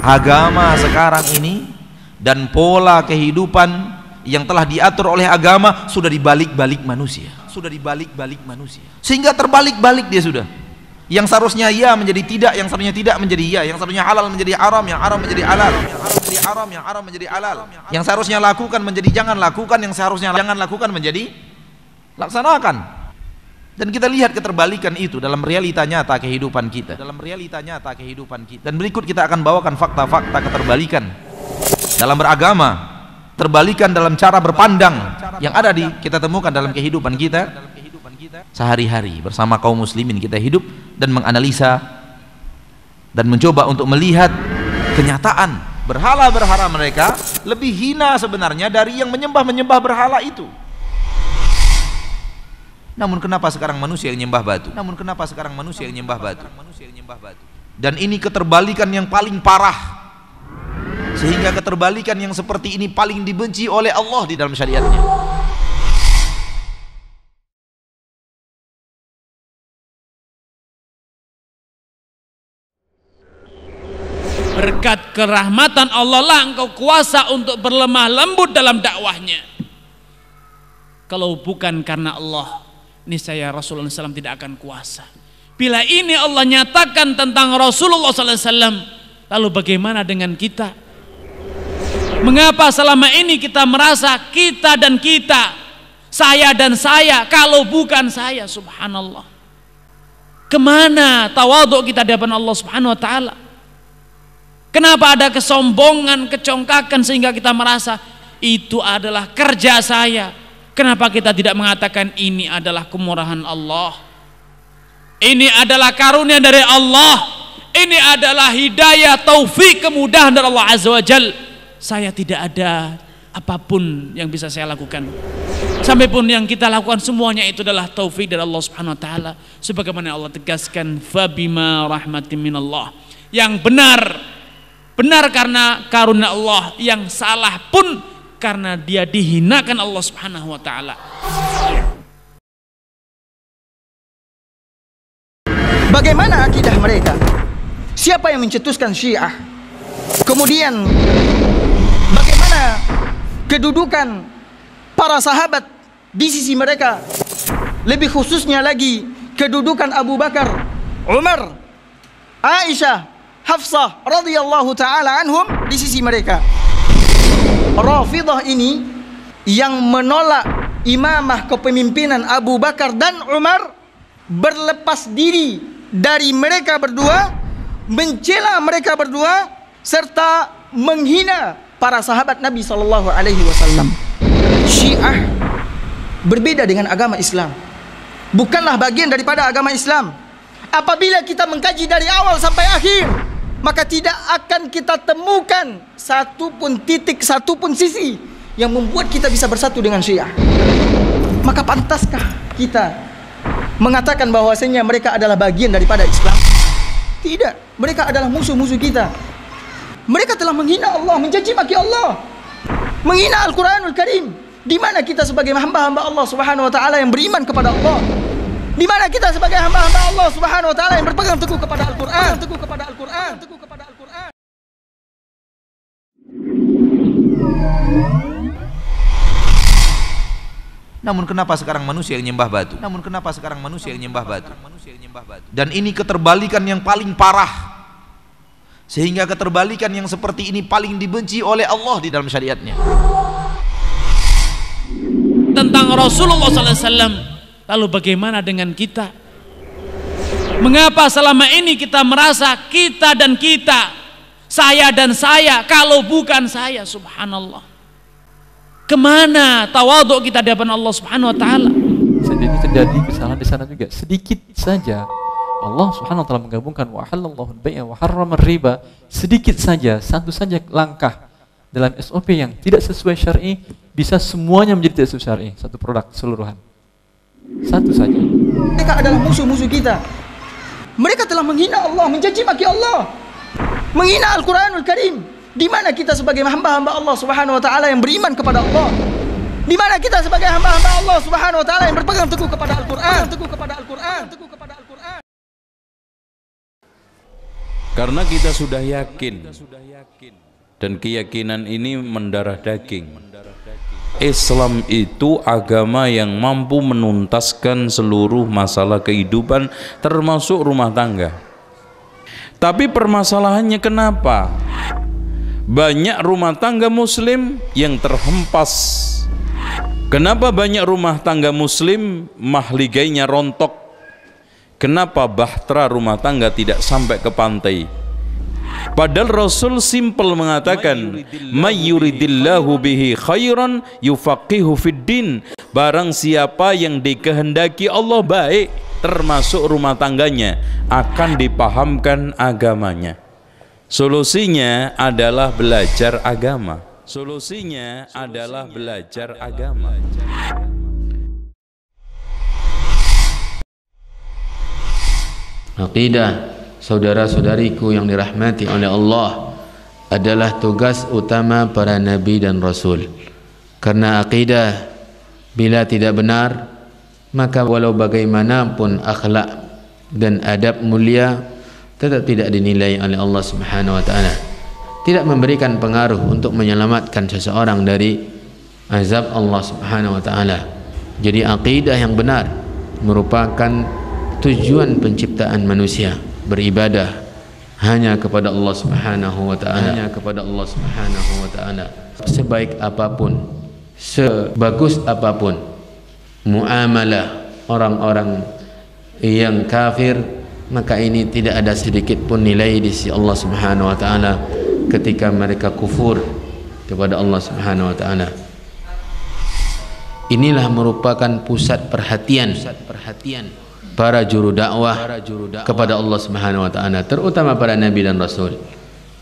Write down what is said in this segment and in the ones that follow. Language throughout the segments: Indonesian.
agama sekarang ini dan pola kehidupan yang telah diatur oleh agama sudah dibalik-balik manusia, sehingga terbalik-balik dia sudah. Yang seharusnya ya menjadi tidak, yang seharusnya tidak menjadi ya, yang seharusnya halal menjadi haram, yang haram menjadi halal, yang haram menjadi halal, yang seharusnya lakukan menjadi jangan lakukan, yang seharusnya jangan lakukan menjadi laksanakan. Dan kita lihat keterbalikan itu dalam realita nyata kehidupan kita. Dan berikut kita akan bawakan fakta-fakta keterbalikan dalam beragama, terbalikan dalam cara berpandang yang ada kita temukan dalam kehidupan kita sehari-hari bersama kaum muslimin. Kita hidup dan menganalisa dan mencoba untuk melihat kenyataan berhala-berhala mereka lebih hina sebenarnya dari yang menyembah berhala itu. Namun kenapa sekarang manusia yang menyembah batu? Dan ini keterbalikan yang paling parah, sehingga keterbalikan yang seperti ini paling dibenci oleh Allah di dalam syariatnya. Berkat kerahmatan Allah lah engkau kuasa untuk berlemah lembut dalam dakwahnya. Kalau bukan karena Allah, niscaya Rasulullah SAW tidak akan kuasa. Bila ini Allah nyatakan tentang Rasulullah SAW, lalu bagaimana dengan kita? Mengapa selama ini kita merasa kita dan kita, saya dan saya, kalau bukan saya? Subhanallah. Kemana tawaduk kita di hadapan Allah Subhanahu wa Ta'ala? Kenapa ada kesombongan, kecongkakan sehingga kita merasa itu adalah kerja saya? Kenapa kita tidak mengatakan ini adalah kemurahan Allah, ini adalah karunia dari Allah, ini adalah hidayah, taufik, kemudahan dari Allah Azza wa Jal. Saya tidak ada apapun yang bisa saya lakukan, sampai pun yang kita lakukan semuanya itu adalah taufik dari Allah Subhanahu wa Ta'ala. Sebagaimana Allah tegaskan, fabima rahmatin minallah. Yang benar karena karunia Allah, yang salah pun karena dia dihinakan Allah Subhanahu wa Ta'ala. Bagaimana akidah mereka? Siapa yang mencetuskan Syiah? Kemudian bagaimana kedudukan para sahabat di sisi mereka? Lebih khususnya lagi kedudukan Abu Bakar, Umar, Aisyah, Hafsah radhiyallahu ta'ala anhum di sisi mereka. Rafidah ini yang menolak imamah kepemimpinan Abu Bakar dan Umar, berlepas diri dari mereka berdua, mencela mereka berdua, serta menghina para sahabat Nabi SAW. Syiah berbeda dengan agama Islam, bukanlah bagian daripada agama Islam. Apabila kita mengkaji dari awal sampai akhir, maka tidak akan kita temukan satu pun titik, satu pun sisi yang membuat kita bisa bersatu dengan Syiah. Maka pantaskah kita mengatakan bahwasanya mereka adalah bagian daripada Islam? Tidak, mereka adalah musuh-musuh kita. Mereka telah menghina Allah, mencaci maki Allah, menghina Al-Quranul Karim. Di mana kita sebagai hamba-hamba Allah Subhanahu wa Ta'ala yang beriman kepada Allah? Di mana kita sebagai hamba-hamba Allah Subhanahu wa Ta'ala yang berpegang teguh kepada Al-Quran, Namun kenapa sekarang manusia yang menyembah batu? Dan ini keterbalikan yang paling parah, sehingga keterbalikan yang seperti ini paling dibenci oleh Allah di dalam syariatnya. Tentang Rasulullah SAW, lalu bagaimana dengan kita? Mengapa selama ini kita merasa kita dan kita, saya dan saya, kalau bukan saya? Subhanallah. Kemana tawaduk kita di hadapan Allah Subhanahu wa Ta'ala? Jadi terjadi kesalahan di sana juga, sedikit saja. Allah Subhanahu wa Ta'ala menggabungkan wa halallahu al-bai'a wa harrama riba. Sedikit saja, satu saja langkah dalam SOP yang tidak sesuai syar'i, bisa semuanya menjadi tidak sesuai syar'i. Satu produk keseluruhan, satu saja. Mereka adalah musuh-musuh kita. Mereka telah menghina Allah, mencaci maki Allah, menghina Al-Quranul Karim. Di mana kita sebagai hamba-hamba Allah Subhanahu wa Ta'ala yang beriman kepada Allah? Di mana kita sebagai hamba-hamba Allah Subhanahu wa Ta'ala yang berpegang teguh kepada Al-Quran? Karena kita sudah yakin, dan keyakinan ini mendarah daging. Islam itu agama yang mampu menuntaskan seluruh masalah kehidupan, termasuk rumah tangga. Tapi permasalahannya kenapa banyak rumah tangga muslim yang terhempas? Kenapa banyak rumah tangga muslim mahligainya rontok? Kenapa bahtera rumah tangga tidak sampai ke pantai? Padahal Rasul simpel mengatakan, may yuridillahu bihi khairan yufaqihu fiddin. Barang siapa yang dikehendaki Allah baik, termasuk rumah tangganya, akan dipahamkan agamanya. Solusinya adalah belajar agama. Solusinya adalah belajar agama. Aqidah, saudara-saudariku yang dirahmati oleh Allah, adalah tugas utama para nabi dan rasul. Karena aqidah bila tidak benar, maka walau bagaimanapun akhlak dan adab mulia tetap tidak dinilai oleh Allah Subhanahu wa taala. Tidak memberikan pengaruh untuk menyelamatkan seseorang dari azab Allah Subhanahu wa taala. Jadi aqidah yang benar merupakan tujuan penciptaan manusia, beribadah hanya kepada Allah Subhanahu wa taala, hanya kepada Allah Subhanahu wa taala. Sebaik apapun, sebagus apapun muamalah orang-orang yang kafir, maka ini tidak ada sedikit pun nilai di sisi Allah Subhanahu wa taala ketika mereka kufur kepada Allah Subhanahu wa taala. Inilah merupakan pusat perhatian para juru dakwah kepada Allah Subhanahu wa taala, terutama para nabi dan rasul.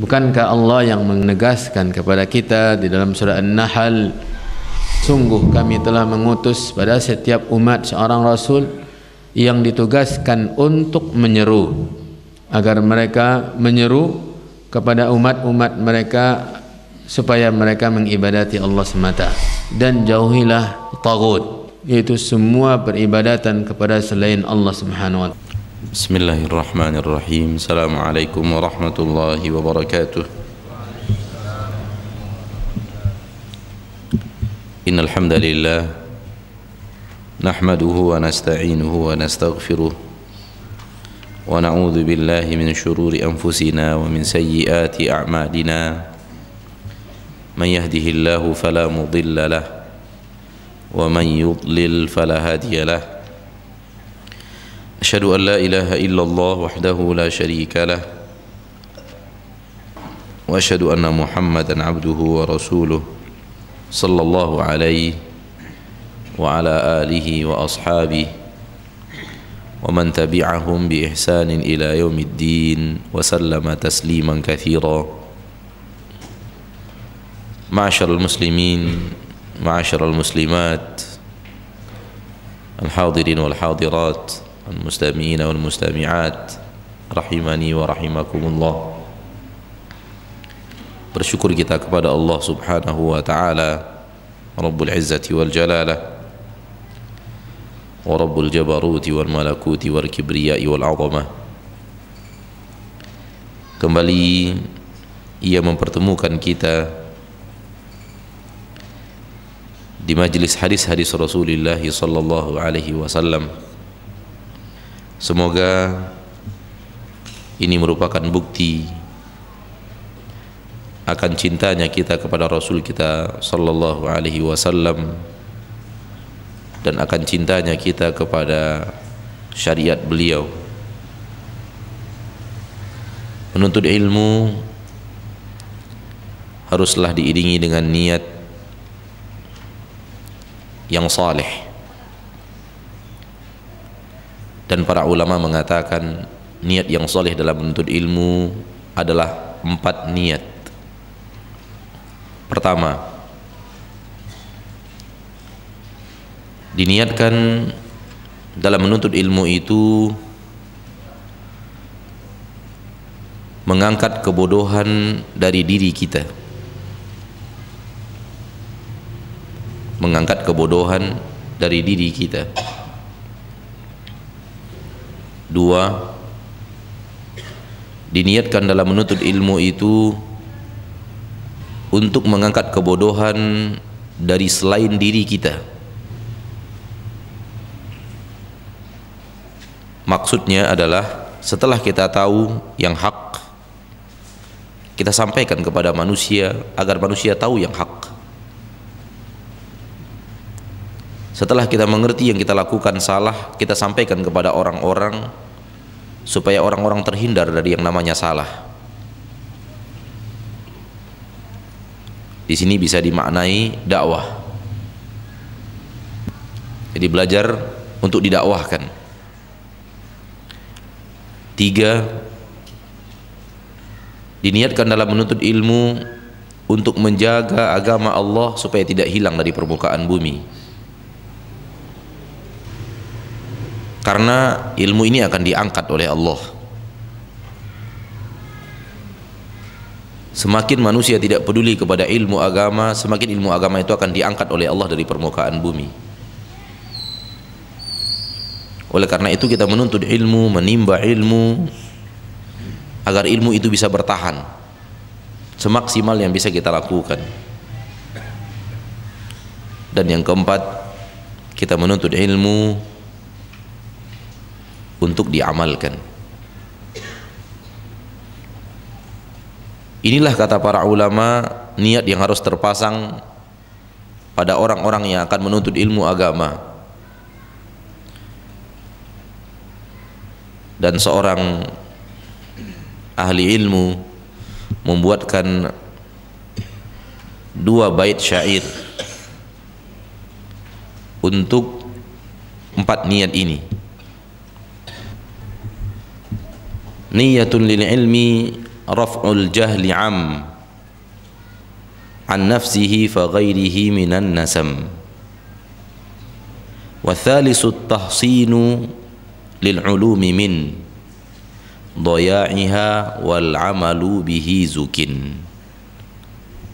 Bukankah Allah yang menegaskan kepada kita di dalam surah An-Nahl, sungguh kami telah mengutus pada setiap umat seorang rasul yang ditugaskan untuk menyeru, agar mereka menyeru kepada umat-umat mereka supaya mereka mengibadati Allah semata, dan jauhilah taghut, yaitu semua peribadatan kepada selain Allah Subhanahu wa taala. Bismillahirrahmanirrahim. Assalamualaikum warahmatullahi wabarakatuh. Innal hamdalillah nahmaduhu wa nasta'inuhu wa nastaghfiruh wa na'udzu billahi min shururi anfusina wa min sayyiati a'malina. Man yahdihillahu fala mudilla lahu wa man yudlil fala hadiya lahu. Asyhadu an la ilaha illallah wahdahu la syarika lah wa asyhadu anna Muhammadan abduhu wa rasuluh sallallahu alaihi wa ala alihi wa ashabihi wa man tabi'ahum bi ihsanin ila yaumiddin wa sallama tasliman katsira. Ma'asyiral muslimin, ma'asyiral muslimat, al-hadirin wal hadirat, al-mustami'in wal mustami'at, rahimani wa rahimakumullah. Bersyukur kita kepada Allah Subhanahu wa taala, Rabbul Izzati wal Jalalah, wa Rabbul Jabaruti wal Malakuti wal Kibriyai wal Azamah. Kembali Ia mempertemukan kita di majlis hadis-hadis Rasulullah sallallahu alaihi wasallam. Semoga ini merupakan bukti akan cintanya kita kepada Rasul kita sallallahu alaihi wasallam, dan akan cintanya kita kepada syariat beliau. Menuntut ilmu haruslah diiringi dengan niat yang saleh, dan para ulama mengatakan niat yang saleh dalam menuntut ilmu adalah 4 niat. Pertama, diniatkan dalam menuntut ilmu itu mengangkat kebodohan dari diri kita, mengangkat kebodohan dari diri kita. 2, diniatkan dalam menuntut ilmu itu untuk mengangkat kebodohan dari selain diri kita. Maksudnya adalah setelah kita tahu yang hak, kita sampaikan kepada manusia agar manusia tahu yang hak. Setelah kita mengerti yang kita lakukan salah, kita sampaikan kepada orang-orang supaya orang-orang terhindar dari yang namanya salah. Di sini bisa dimaknai dakwah. Jadi belajar untuk didakwahkan. 3, diniatkan dalam menuntut ilmu untuk menjaga agama Allah supaya tidak hilang dari permukaan bumi. Karena ilmu ini akan diangkat oleh Allah. Semakin manusia tidak peduli kepada ilmu agama, semakin ilmu agama itu akan diangkat oleh Allah dari permukaan bumi. Oleh karena itu kita menuntut ilmu, menimba ilmu, agar ilmu itu bisa bertahan semaksimal yang bisa kita lakukan. Dan yang keempat, kita menuntut ilmu untuk diamalkan. Inilah kata para ulama, niat yang harus terpasang pada orang-orang yang akan menuntut ilmu agama. Dan seorang ahli ilmu membuatkan 2 bait syair untuk 4 niat ini. Niyatun lil ilmi raf'ul jahli an nafsihi fa ghairihi minan nasam. Wa thalithu at-tahsinu lil ulumi min dhaya'iha wal 'amalu bihi zukin.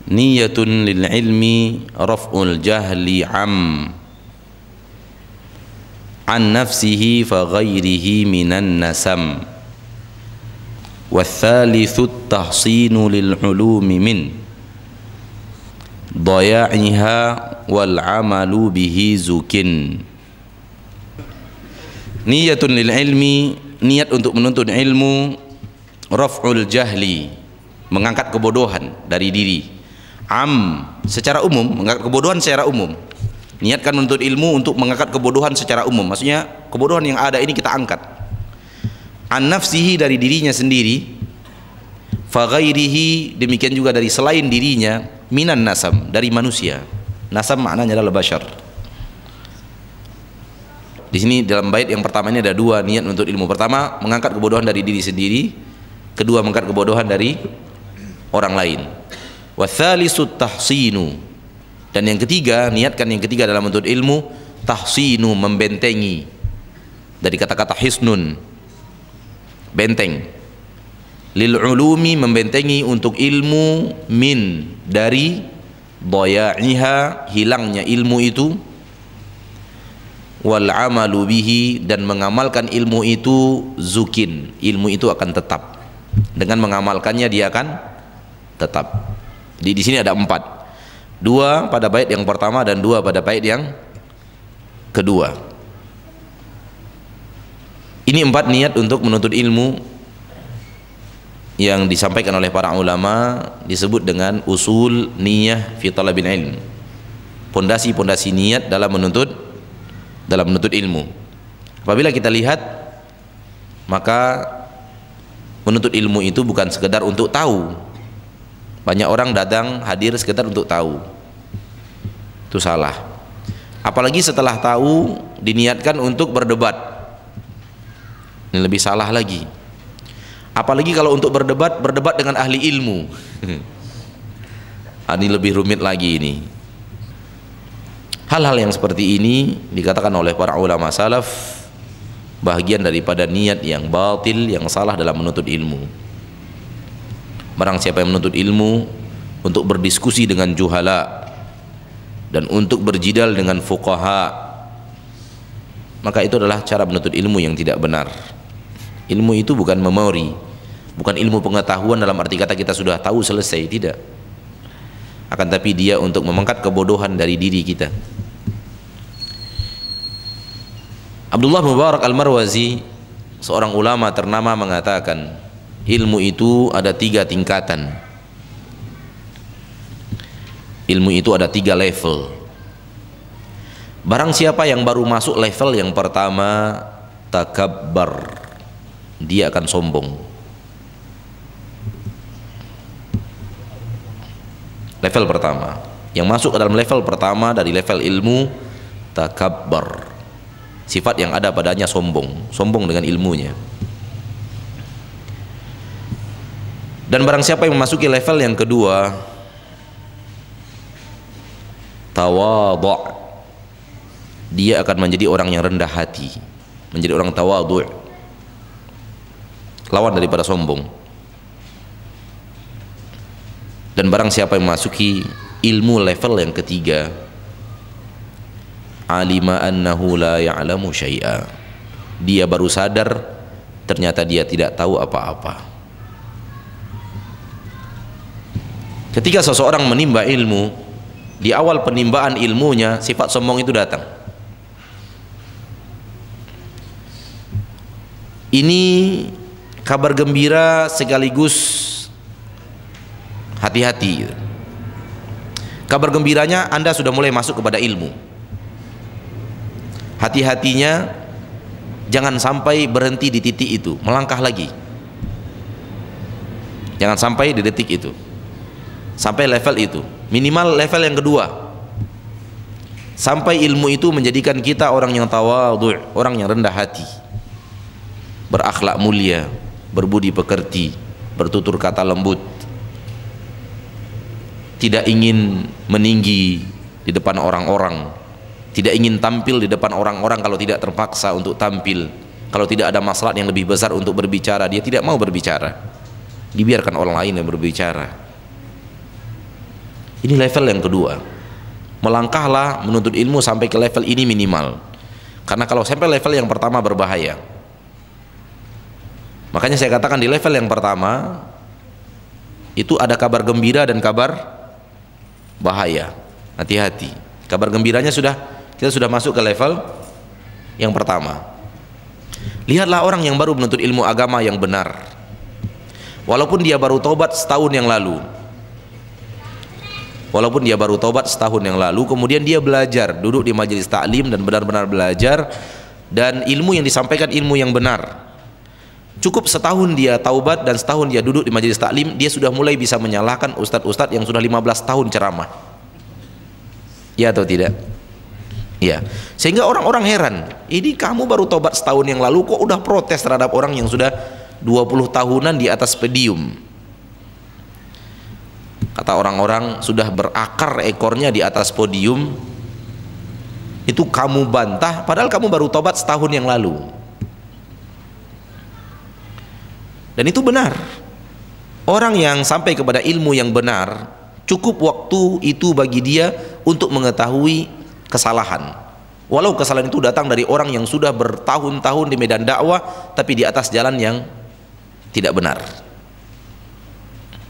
Niyatun lil ilmi raf'ul jahli an nafsihi fa ghairihi minan nasam. Wathalithu at-tahsinu lil ulumi min dhaya'iha wal 'amalu bihi zukin. Niyatun lil ilmi, niat untuk menuntut ilmu, raf'ul jahli, mengangkat kebodohan dari diri. Secara umum, mengangkat kebodohan secara umum. Niatkan menuntut ilmu untuk mengangkat kebodohan secara umum, maksudnya kebodohan yang ada ini kita angkat. An nafsihi, dari dirinya sendiri, fa ghairihi, demikian juga dari selain dirinya, minan nasam, dari manusia. Nasam maknanya adalah bashar. Di sini dalam bait yang pertama ini ada 2 niat untuk ilmu. Pertama, mengangkat kebodohan dari diri sendiri. Kedua, mengangkat kebodohan dari orang lain. Wa tsalisut tahsinu, dan yang ketiga, niatkan yang ketiga dalam menuntut ilmu, tahsinu, membentengi, dari kata-kata hisnun, benteng. Lil ulumi, membentengi untuk ilmu, min, dari dhaya'iha, hilangnya ilmu itu, wal 'amalu bihi, dan mengamalkan ilmu itu, zukin, ilmu itu akan tetap. Dengan mengamalkannya dia akan tetap. Di sini ada 4. 2 pada bait yang pertama dan 2 pada bait yang kedua. Ini 4 niat untuk menuntut ilmu yang disampaikan oleh para ulama, disebut dengan usul niyah fi talabil ilm. Pondasi-pondasi niat dalam menuntut ilmu. Apabila kita lihat, maka menuntut ilmu itu bukan sekedar untuk tahu. Banyak orang datang hadir sekedar untuk tahu. Itu salah. Apalagi setelah tahu diniatkan untuk berdebat. Ini lebih salah lagi. Apalagi kalau untuk berdebat dengan ahli ilmu. Ini lebih rumit lagi ini. Hal-hal yang seperti ini dikatakan oleh para ulama salaf bahagian daripada niat yang batil, yang salah dalam menuntut ilmu. Barang siapa yang menuntut ilmu untuk berdiskusi dengan juhala dan untuk berjidal dengan fuqaha, maka itu adalah cara menuntut ilmu yang tidak benar. Ilmu itu bukan memori, Bukan ilmu pengetahuan dalam arti kata kita sudah tahu selesai, tidak. Akan tapi dia untuk memangkat kebodohan dari diri kita. Abdullah Mubarak Al-Marwazi, seorang ulama ternama, mengatakan ilmu itu ada 3 tingkatan. Ilmu itu ada 3 level. Barang siapa yang baru masuk level yang pertama, takabbar, dia akan sombong. Level pertama, yang masuk ke dalam level pertama dari level ilmu, takabbar, sifat yang ada padanya sombong, sombong dengan ilmunya. Dan barang siapa yang memasuki level yang kedua, tawadhu', dia akan menjadi orang yang rendah hati, menjadi orang tawadhu', lawan daripada sombong. Dan barang siapa yang memasuki ilmu level yang ketiga, alima annahu la ya'lamu syai'a, dia baru sadar ternyata dia tidak tahu apa-apa. Ketika seseorang menimba ilmu, di awal penimbaan ilmunya sifat sombong itu datang. Ini kabar gembira sekaligus hati-hati. Kabar gembiranya Anda sudah mulai masuk kepada ilmu. Hati-hatinya jangan sampai berhenti di titik itu, melangkah lagi. Jangan sampai di detik itu, sampai level itu, minimal level yang kedua, sampai ilmu itu menjadikan kita orang yang tawadhu', orang yang rendah hati, berakhlak mulia, berbudi pekerti, bertutur kata lembut, tidak ingin meninggi di depan orang-orang, tidak ingin tampil di depan orang-orang kalau tidak terpaksa untuk tampil, kalau tidak ada maslahat yang lebih besar untuk berbicara, dia tidak mau berbicara, dibiarkan orang lain yang berbicara. Ini level yang kedua. Melangkahlah menuntut ilmu sampai ke level ini minimal, karena kalau sampai level yang pertama berbahaya. Makanya saya katakan di level yang pertama itu ada kabar gembira dan kabar bahaya. Hati-hati. Kabar gembiranya kita sudah masuk ke level yang pertama. Lihatlah orang yang baru menuntut ilmu agama yang benar, walaupun dia baru taubat setahun yang lalu, kemudian dia belajar, duduk di majelis taklim dan benar-benar belajar, dan ilmu yang disampaikan ilmu yang benar. Cukup setahun dia taubat dan setahun dia duduk di majelis taklim, dia sudah mulai bisa menyalahkan ustadz-ustadz yang sudah 15 tahun ceramah. Ya atau tidak? Ya. Sehingga orang-orang heran, ini kamu baru taubat setahun yang lalu kok udah protes terhadap orang yang sudah 20 tahunan di atas podium. Kata orang-orang, sudah berakar ekornya di atas podium, itu kamu bantah padahal kamu baru taubat setahun yang lalu. Dan itu benar. Orang yang sampai kepada ilmu yang benar, cukup waktu itu bagi dia untuk mengetahui kesalahan. Walau kesalahan itu datang dari orang yang sudah bertahun-tahun di medan dakwah, tapi di atas jalan yang tidak benar.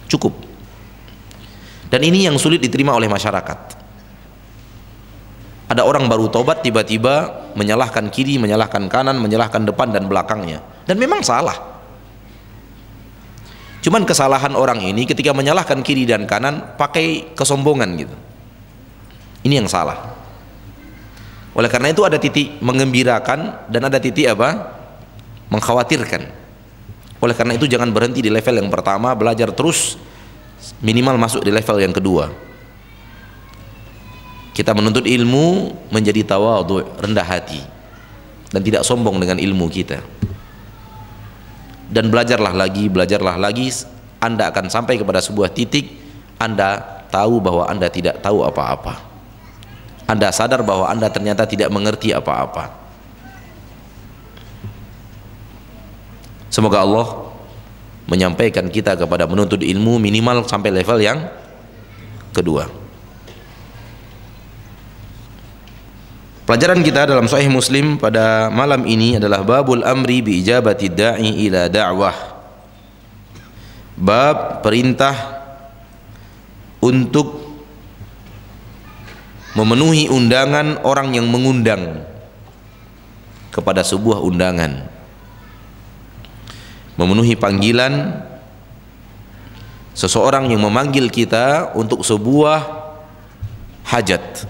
Cukup. Dan ini yang sulit diterima oleh masyarakat. Ada orang baru taubat tiba-tiba menyalahkan kiri, menyalahkan kanan, menyalahkan depan dan belakangnya. Dan memang salah. Cuman kesalahan orang ini ketika menyalahkan kiri dan kanan pakai kesombongan gitu. Ini yang salah. Oleh karena itu ada titik menggembirakan dan ada titik apa? Mengkhawatirkan. Oleh karena itu jangan berhenti di level yang pertama, belajar terus, minimal masuk di level yang kedua. Kita menuntut ilmu menjadi tawadhu', rendah hati, dan tidak sombong dengan ilmu kita. Dan belajarlah lagi, Anda akan sampai kepada sebuah titik Anda tahu bahwa Anda tidak tahu apa-apa. Anda sadar bahwa Anda ternyata tidak mengerti apa-apa. Semoga Allah menyampaikan kita kepada menuntut ilmu minimal sampai level yang kedua. Pelajaran kita dalam Sahih Muslim pada malam ini adalah babul amri bi ijabati da'i ila da'wah. Bab perintah untuk memenuhi undangan orang yang mengundang kepada sebuah undangan, memenuhi panggilan seseorang yang memanggil kita untuk sebuah hajat.